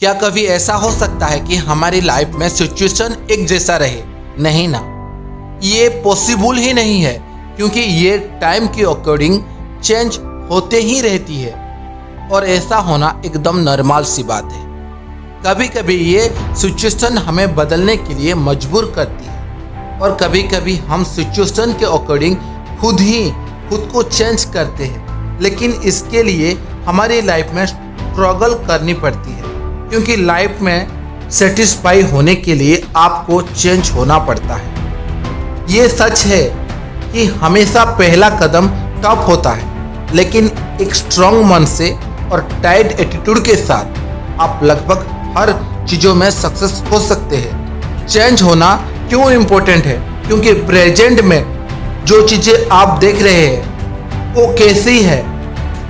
क्या कभी ऐसा हो सकता है कि हमारी लाइफ में सिचुएशन एक जैसा रहे? नहीं ना, ये पॉसिबल ही नहीं है, क्योंकि ये टाइम के अकॉर्डिंग चेंज होते ही रहती है और ऐसा होना एकदम नॉर्मल सी बात है। कभी कभी ये सिचुएशन हमें बदलने के लिए मजबूर करती है और कभी कभी हम सिचुएशन के अकॉर्डिंग खुद को चेंज करते हैं, लेकिन इसके लिए हमारी लाइफ में स्ट्रगल करनी पड़ती है, क्योंकि लाइफ में सेटिस्फाई होने के लिए आपको चेंज होना पड़ता है। ये सच है कि हमेशा पहला कदम टफ होता है, लेकिन एक स्ट्रॉन्ग मन से और टाइट एटीट्यूड के साथ आप लगभग हर चीज़ों में सक्सेस हो सकते हैं। चेंज होना क्यों इम्पोर्टेंट है? क्योंकि प्रेजेंट में जो चीज़ें आप देख रहे हैं वो कैसी है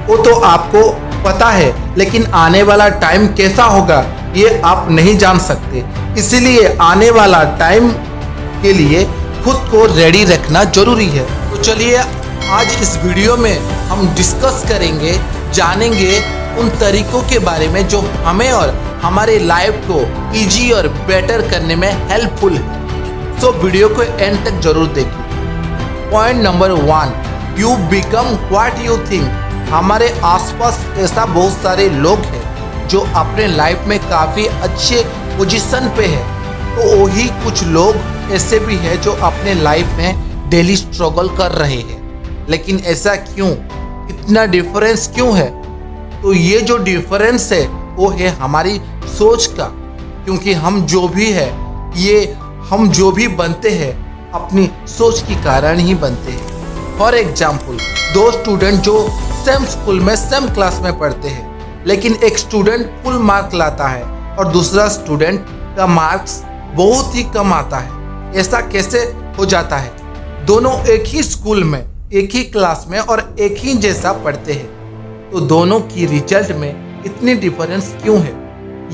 वो तो आपको पता है, लेकिन आने वाला टाइम कैसा होगा ये आप नहीं जान सकते। इसीलिए आने वाला टाइम के लिए खुद को रेडी रखना जरूरी है। तो चलिए आज इस वीडियो में हम डिस्कस करेंगे, जानेंगे उन तरीकों के बारे में जो हमें और हमारे लाइफ को इजी और बेटर करने में हेल्पफुल है। तो वीडियो को एंड तक जरूर देखिए। Point number 1, you become what you think. हमारे आसपास ऐसा बहुत सारे लोग हैं जो अपने लाइफ में काफ़ी अच्छे पोजीशन पे है, तो वही कुछ लोग ऐसे भी हैं जो अपने लाइफ में डेली स्ट्रगल कर रहे हैं। लेकिन ऐसा क्यों? इतना डिफरेंस क्यों है? तो ये जो डिफरेंस है वो है हमारी सोच का, क्योंकि हम जो भी है हम जो भी बनते हैं अपनी सोच के कारण ही बनते हैं। फॉर एग्जाम्पल, दो स्टूडेंट जो सेम स्कूल में सेम क्लास में पढ़ते हैं, लेकिन एक स्टूडेंट फुल मार्क लाता है और दूसरा स्टूडेंट का मार्क्स बहुत ही कम आता है। ऐसा कैसे हो जाता है? दोनों एक ही स्कूल में, एक ही क्लास में और एक ही जैसा पढ़ते हैं, तो दोनों की रिजल्ट में इतनी डिफरेंस क्यों है?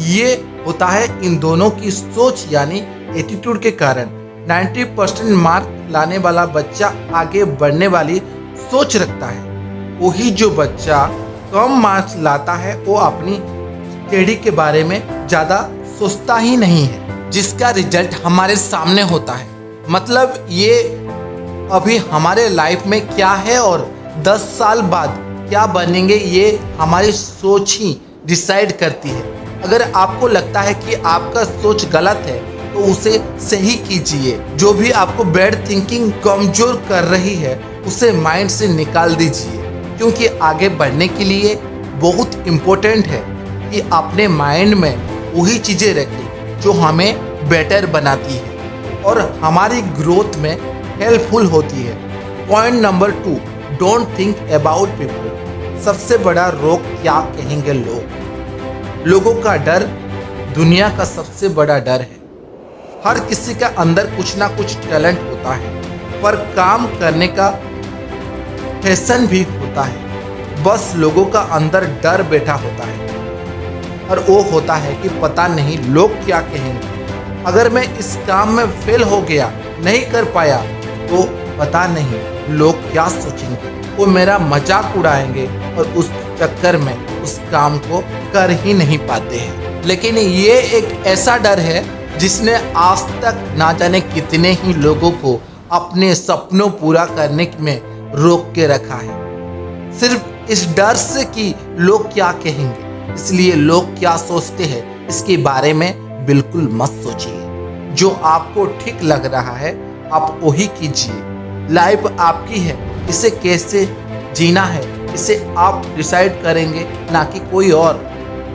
ये होता है इन दोनों की सोच यानी एटीट्यूड के कारण। 90% मार्क लाने वाला बच्चा आगे बढ़ने वाली सोच रखता है, वही जो बच्चा कम मार्क्स लाता है वो अपनी स्टडी के बारे में ज़्यादा सोचता ही नहीं है, जिसका रिजल्ट हमारे सामने होता है। मतलब ये अभी हमारे लाइफ में क्या है और 10 साल बाद क्या बनेंगे ये हमारी सोच ही डिसाइड करती है। अगर आपको लगता है कि आपका सोच गलत है तो उसे सही कीजिए। जो भी आपको बैड थिंकिंग कमजोर कर रही है उसे माइंड से निकाल दीजिए, क्योंकि आगे बढ़ने के लिए बहुत इम्पोर्टेंट है कि अपने माइंड में वही चीज़ें रखें जो हमें बेटर बनाती है और हमारी ग्रोथ में हेल्पफुल होती है। Point number 2, don't think about people. सबसे बड़ा रोग क्या कहेंगे लोगों का डर दुनिया का सबसे बड़ा डर है। हर किसी का अंदर कुछ ना कुछ टैलेंट होता है, पर काम करने का पैशन भी होता है। बस लोगों का अंदर डर बैठा होता है और वो होता है कि पता नहीं लोग क्या कहेंगे। अगर मैं इस काम में फेल हो गया, नहीं कर पाया, तो पता नहीं लोग क्या सोचेंगे, वो मेरा मजाक उड़ाएंगे और उस चक्कर में उस काम को कर ही नहीं पाते हैं। लेकिन ये एक ऐसा डर है जिसने आज तक ना जाने कितने ही लोगों को अपने सपनों पूरा करने में रोक के रखा है, सिर्फ इस डर से कि लोग क्या कहेंगे। इसलिए लोग क्या सोचते हैं इसके बारे में बिल्कुल मत सोचिए। जो आपको ठीक लग रहा है आप वही कीजिए। लाइफ आपकी है, इसे कैसे जीना है इसे आप डिसाइड करेंगे, ना कि कोई और।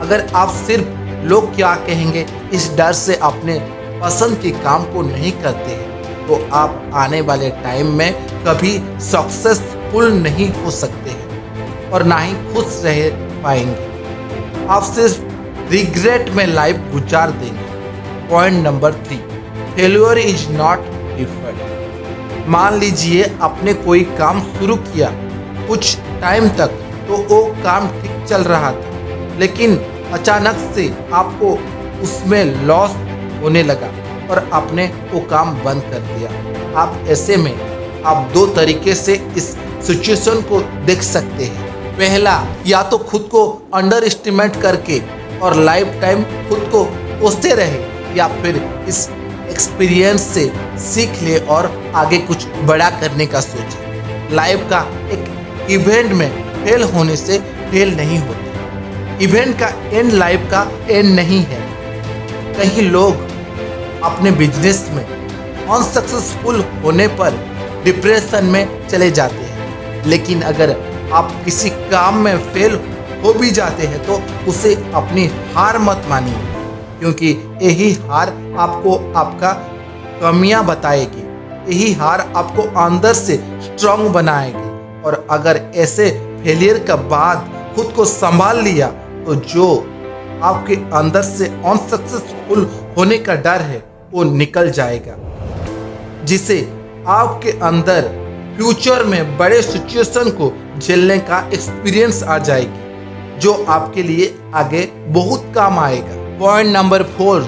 अगर आप सिर्फ लोग क्या कहेंगे इस डर से अपने पसंद के काम को नहीं करते हैं, तो आप आने वाले टाइम में कभी सक्सेसफुल नहीं हो सकते हैं और ना ही खुश रह पाएंगे। आप सिर्फ रिग्रेट में लाइफ गुजार देंगे। Point number 3, failure is not deferred. मान लीजिए आपने कोई काम शुरू किया कुछ टाइम तक, तो वो काम ठीक चल रहा था, लेकिन अचानक से आपको उसमें लॉस होने लगा और आपने वो काम बंद कर दिया। आप ऐसे में आप 2 तरीके से इस सिचुएशन को देख सकते हैं। पहला, या तो खुद को अंडर एस्टिमेट करके और लाइफ टाइम खुद को कोसते रहे, या फिर इस एक्सपीरियंस से सीख ले और आगे कुछ बड़ा करने का सोचे। लाइफ का एक इवेंट में फेल होने से फेल नहीं होती। इवेंट का एंड लाइफ का एंड नहीं है। कई लोग अपने बिजनेस में अनसक्सेसफुल होने पर डिप्रेशन में चले जाते हैं, लेकिन अगर आप किसी काम में फेल हो भी जाते हैं तो उसे अपनी हार मत मानिए, क्योंकि यही हार आपको आपका कमियां बताएगी। यही हार आपको अंदर से स्ट्रांग बनाएगी। और अगर ऐसे फेलियर के बाद खुद को संभाल लिया तो जो आपके अंदर से अनसक्सेसफुल होने का डर है वो निकल जाएगा, जिसे आपके अंदर फ्यूचर में बड़े सिचुएशन को झेलने का एक्सपीरियंस आ जाएगी, जो आपके लिए आगे बहुत काम आएगा। Point number 4,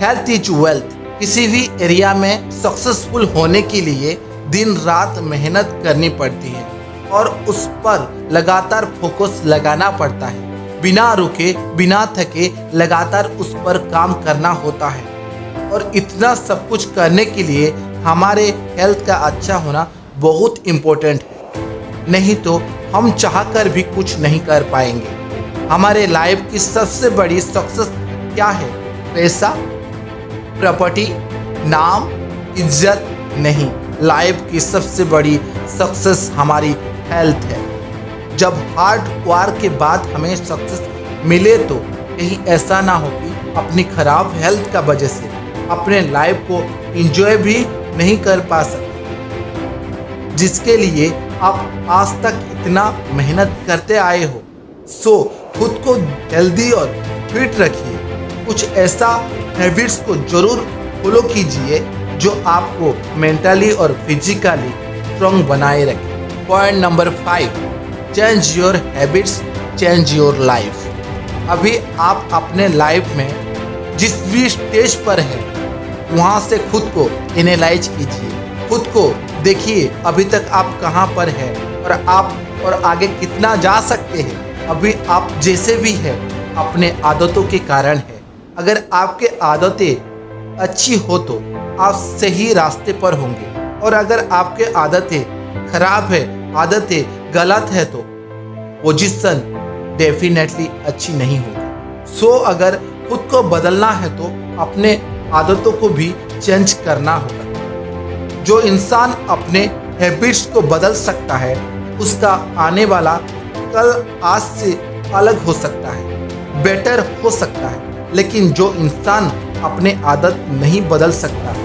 health is wealth. किसी भी एरिया में सक्सेसफुल होने के लिए दिन रात मेहनत करनी पड़ती है और उस पर लगातार फोकस लगाना पड़ता है। बिना रुके बिना थके लगातार उस पर काम करना होता है। और इतना सब कुछ करने के लिए हमारे हेल्थ का अच्छा होना बहुत इम्पोर्टेंट है, नहीं तो हम चाहकर भी कुछ नहीं कर पाएंगे। हमारे लाइफ की सबसे बड़ी सक्सेस क्या है? पैसा, प्रॉपर्टी, नाम, इज्जत नहीं। लाइफ की सबसे बड़ी सक्सेस हमारी हेल्थ है। जब हार्ड वर्क के बाद हमें सक्सेस मिले तो कहीं ऐसा ना हो कि अपनी खराब हेल्थ का वजह से अपने लाइफ को एंजॉय भी नहीं कर पा सकते, जिसके लिए आप आज तक इतना मेहनत करते आए हो। सो खुद को हेल्दी और फिट रखिए। कुछ ऐसा हैबिट्स को जरूर फॉलो कीजिए जो आपको मेंटली और फिजिकली स्ट्रॉन्ग बनाए रखे। Point number 5, change your habits, change your life. अभी आप अपने लाइफ में जिस भी स्टेज पर हैं वहाँ से खुद को एनालाइज कीजिए। खुद को देखिए अभी तक आप कहाँ पर हैं और आप और आगे कितना जा सकते हैं। अभी आप जैसे भी हैं अपने आदतों के कारण है। अगर आपके आदतें अच्छी हो तो आप सही रास्ते पर होंगे, और अगर आपके आदतें खराब है, आदतें गलत है तो पोजीशन डेफिनेटली अच्छी नहीं होगी। सो अगर खुद को बदलना है तो अपने आदतों को भी चेंज करना होगा। जो इंसान अपने हैबिट्स को बदल सकता है उसका आने वाला कल आज से अलग हो सकता है, बेटर हो सकता है। लेकिन जो इंसान अपने आदत नहीं बदल सकता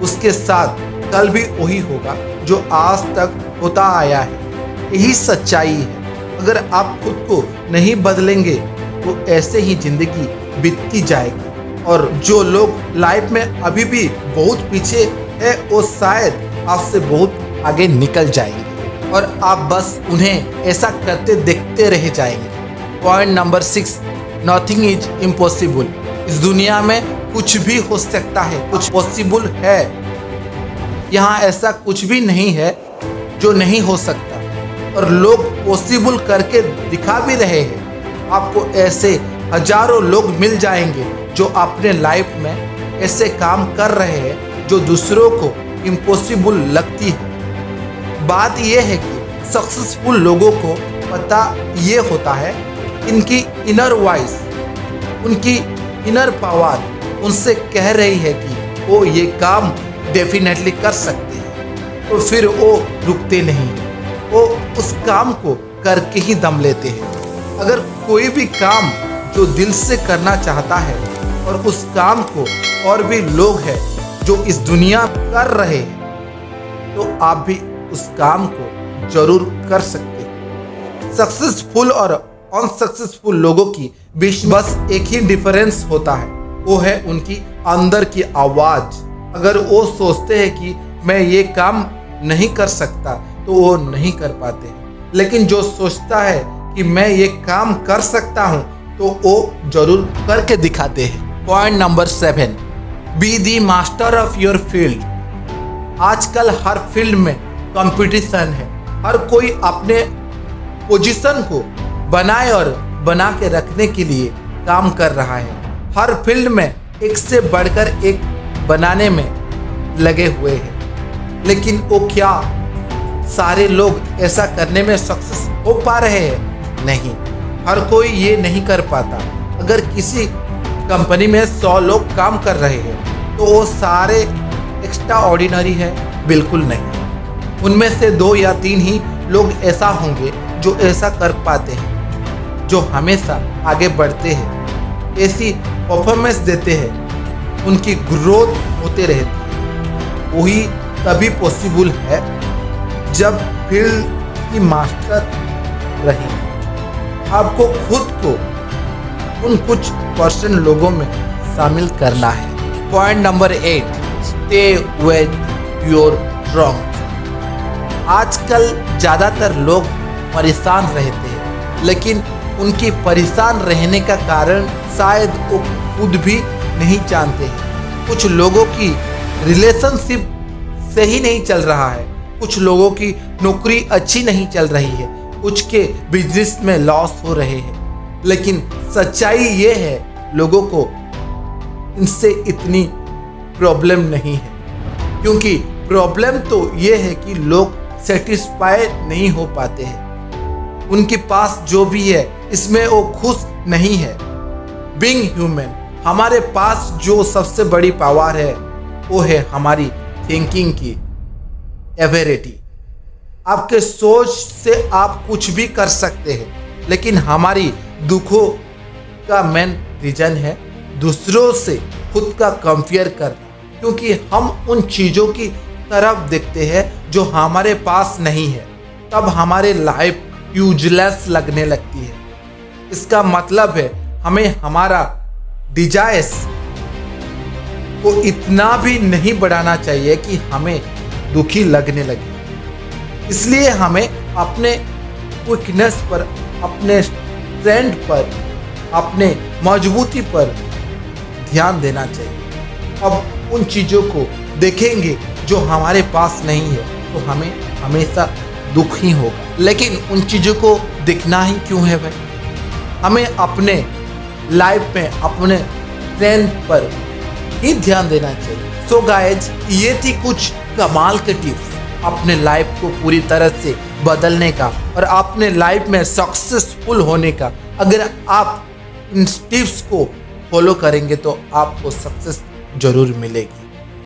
उसके साथ कल भी वही होगा जो आज तक होता आया है। यही सच्चाई है। अगर आप खुद को नहीं बदलेंगे तो ऐसे ही जिंदगी बीतती जाएगी, और जो लोग लाइफ में अभी भी बहुत पीछे है वो शायद आपसे बहुत आगे निकल जाएंगे और आप बस उन्हें ऐसा करते देखते रह जाएंगे। Point number 6, nothing is impossible. इस दुनिया में कुछ भी हो सकता है, कुछ पॉसिबल है। यहाँ ऐसा कुछ भी नहीं है जो नहीं हो सकता, और लोग पॉसिबल करके दिखा भी रहे हैं। आपको ऐसे हजारों लोग मिल जाएंगे जो अपने लाइफ में ऐसे काम कर रहे हैं जो दूसरों को इम्पॉसिबल लगती है। बात यह है कि सक्सेसफुल लोगों को पता ये होता है इनकी इनर वॉइस, उनकी इनर पावर उनसे कह रही है कि वो ये काम डेफिनेटली कर सकते हैं, तो फिर वो रुकते नहीं, वो उस काम को करके ही दम लेते हैं। अगर कोई भी काम जो दिल से करना चाहता है और उस काम को और भी लोग हैं जो इस दुनिया कर रहे हैं, तो आप भी उस काम को जरूर कर सकते हैं। सक्सेसफुल और अनसक्सेसफुल लोगों की बीच बस एक ही डिफरेंस होता है, वो है उनकी अंदर की आवाज़। अगर वो सोचते हैं कि मैं ये काम नहीं कर सकता तो वो नहीं कर पाते, लेकिन जो सोचता है कि मैं ये काम कर सकता हूँ तो वो जरूर करके दिखाते हैं। Point number 7, be the master of your field. आजकल हर फील्ड में कंपटीशन है। हर कोई अपने पोजीशन को बनाए और बना के रखने के लिए काम कर रहा है, हर फील्ड में एक से बढ़कर एक बनाने में लगे हुए हैं। लेकिन वो क्या सारे लोग ऐसा करने में सक्सेस हो पा रहे हैं? नहीं, हर कोई ये नहीं कर पाता। अगर किसी कंपनी में 100 लोग काम कर रहे हैं तो वो सारे एक्स्ट्रा ऑर्डिनरी है? बिल्कुल नहीं। उनमें से 2 या 3 ही लोग ऐसा होंगे जो ऐसा कर पाते हैं, जो हमेशा आगे बढ़ते हैं, ऐसी परफॉर्मेंस देते हैं, उनकी ग्रोथ होते रहती है। वही तभी पॉसिबल है जब फील्ड की मास्टर रहे। आपको खुद को उन कुछ % लोगों में शामिल करना है। Point number 8, stay with your trunk. आजकल ज़्यादातर लोग परेशान रहते हैं, लेकिन उनकी परेशान रहने का कारण शायद वो खुद भी नहीं जानते हैं। कुछ लोगों की रिलेशनशिप सही नहीं चल रहा है, कुछ लोगों की नौकरी अच्छी नहीं चल रही है, कुछ के बिजनेस में लॉस हो रहे हैं। लेकिन सच्चाई ये है, लोगों को इनसे इतनी प्रॉब्लम नहीं है, क्योंकि प्रॉब्लम तो ये है कि लोग सेटिस्फाई नहीं हो पाते हैं। उनके पास जो भी है इसमें वो खुश नहीं है। बीइंग ह्यूमन, हमारे पास जो सबसे बड़ी पावर है वो है हमारी थिंकिंग की एबिलिटी। आपके सोच से आप कुछ भी कर सकते हैं, लेकिन हमारी दुखों का मेन रीजन है दूसरों से खुद का कंपेयर करना, क्योंकि हम उन चीज़ों की तरफ देखते हैं जो हमारे पास नहीं है, तब हमारे लाइफ यूजलेस लगने लगती है। इसका मतलब है हमें हमारा डिजायर्स को इतना भी नहीं बढ़ाना चाहिए कि हमें दुखी लगने लगे। इसलिए हमें अपने वीकनेस पर, अपने स्ट्रेंथ पर, अपने मजबूती पर ध्यान देना चाहिए। अब उन चीज़ों को देखेंगे जो हमारे पास नहीं है तो हमें हमेशा दुख ही होगा। लेकिन उन चीज़ों को दिखना ही क्यों है भाई? हमें अपने लाइफ में अपने स्ट्रेंथ पर ही ध्यान देना चाहिए। सो गाइज, ये थी कुछ कमाल के टिप्स अपने लाइफ को पूरी तरह से बदलने का और अपने लाइफ में सक्सेसफुल होने का। अगर आप इन टिप्स को फॉलो करेंगे तो आपको सक्सेस जरूर मिलेगी।